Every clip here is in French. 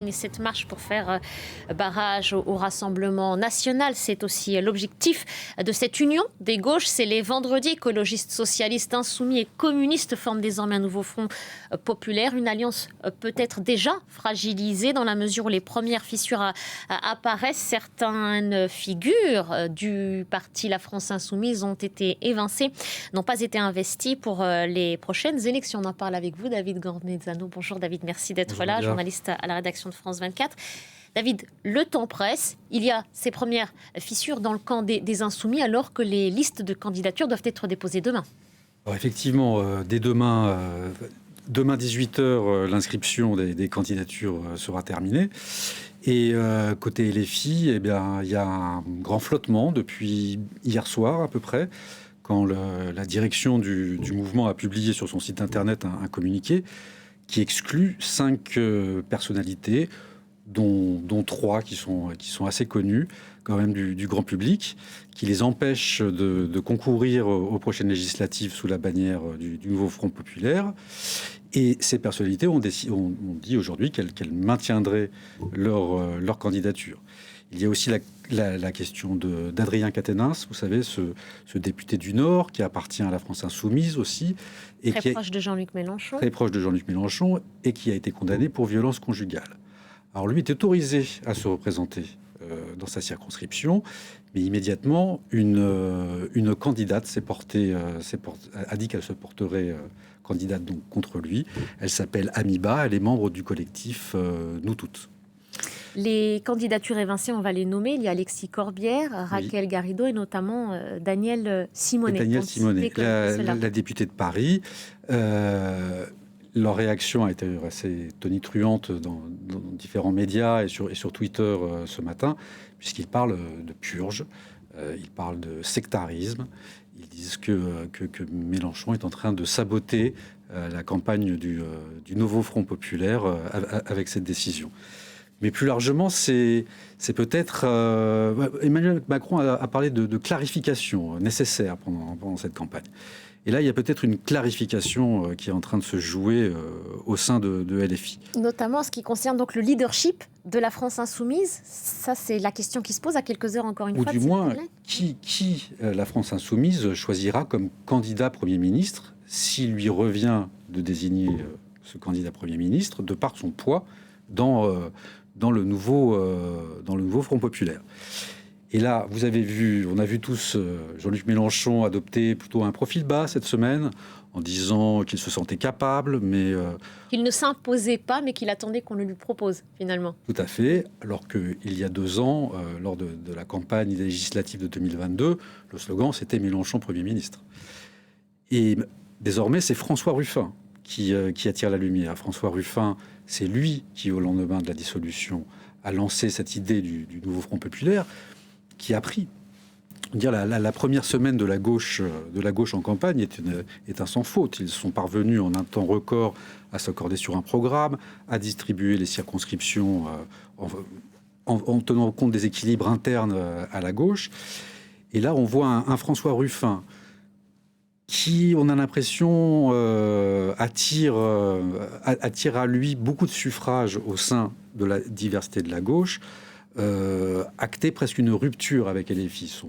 Et cette marche pour faire barrage au Rassemblement national, c'est aussi l'objectif de cette union des gauches. C'est les vendredis écologistes, socialistes, insoumis et communistes forment désormais un nouveau front populaire. Une alliance peut-être déjà fragilisée dans la mesure où les premières fissures apparaissent. Certaines figures du parti La France Insoumise ont été évincées, n'ont pas été investies pour les prochaines élections. On en parle avec vous, David Gormezzano. Bonjour David, merci d'être là, journaliste à la rédaction de France 24. David, le temps presse. Il y a ces premières fissures dans le camp des Insoumis alors que les listes de candidatures doivent être déposées demain. Alors effectivement, dès demain 18h, l'inscription des candidatures sera terminée. Et côté LFI, il y a un grand flottement depuis hier soir à peu près, quand la direction du mouvement a publié sur son site internet un communiqué qui exclut 5 personnalités, dont 3 qui sont assez connues quand même du grand public, qui les empêchent de concourir aux prochaines législatives sous la bannière du nouveau Front populaire. Et ces personnalités ont dit aujourd'hui qu'elles maintiendraient leur candidature. Il y a aussi la question d'Adrien Quatennens, vous savez, ce député du Nord qui appartient à la France Insoumise aussi. Et très proche de Jean-Luc Mélenchon. Très proche de Jean-Luc Mélenchon et qui a été condamné pour violence conjugale. Alors lui est autorisé à se représenter dans sa circonscription, mais immédiatement, une candidate a dit qu'elle se porterait candidate donc contre lui. Elle s'appelle Amiba, elle est membre du collectif Nous Toutes. Les candidatures évincées, on va les nommer. Il y a Alexis Corbière, Raquel Garrido et notamment Daniel Simonet. Daniel Simonet, la députée de Paris. Leur réaction a été assez tonitruante dans différents médias et sur Twitter ce matin, puisqu'ils parlent de purge, ils parlent de sectarisme. Ils disent que Mélenchon est en train de saboter la campagne du nouveau Front populaire avec cette décision. Mais plus largement, c'est peut-être... Emmanuel Macron a parlé de clarification nécessaire pendant cette campagne. Et là, il y a peut-être une clarification qui est en train de se jouer au sein de LFI. Notamment en ce qui concerne donc le leadership de la France Insoumise. Ça, c'est la question qui se pose à quelques heures encore une fois. Ou du moins, qui la France Insoumise choisira comme candidat Premier ministre s'il lui revient de désigner ce candidat Premier ministre de par son poids dans le nouveau Front populaire. Et là, on a vu tous Jean-Luc Mélenchon adopter plutôt un profil bas cette semaine, en disant qu'il se sentait capable, mais... qu'il ne s'imposait pas, mais qu'il attendait qu'on le lui propose, finalement. Tout à fait, alors qu'il y a 2 ans, lors de la campagne législative de 2022, le slogan, c'était Mélenchon Premier ministre. Et désormais, c'est François Ruffin qui attire la lumière. François Ruffin, c'est lui qui, au lendemain de la dissolution, a lancé cette idée du nouveau Front populaire, qui a pris. La première semaine de la gauche en campagne est un sans faute. Ils sont parvenus en un temps record à s'accorder sur un programme, à distribuer les circonscriptions en tenant compte des équilibres internes à la gauche. Et là, on voit un François Ruffin qui, on a l'impression, attire à lui beaucoup de suffrages au sein de la diversité de la gauche, acter presque une rupture avec LFI.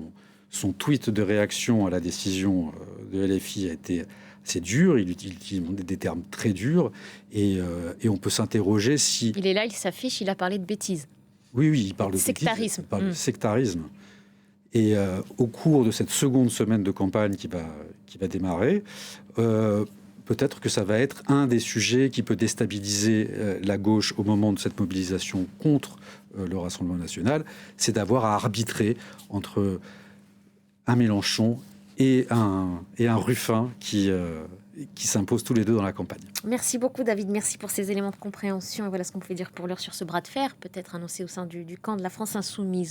Son tweet de réaction à la décision de LFI a été assez dur. Il utilise des termes très durs et on peut s'interroger si... Il est là, il s'affiche, il a parlé de bêtises. Oui, il parle de sectarisme. Bêtises, il parle de sectarisme. Et au cours de cette seconde semaine de campagne qui va démarrer, peut-être que ça va être un des sujets qui peut déstabiliser la gauche au moment de cette mobilisation contre le Rassemblement national, c'est d'avoir à arbitrer entre un Mélenchon et un Ruffin qui s'imposent tous les deux dans la campagne. Merci beaucoup David, merci pour ces éléments de compréhension. Et voilà ce qu'on pouvait dire pour l'heure sur ce bras de fer, peut-être annoncé au sein du camp de la France Insoumise.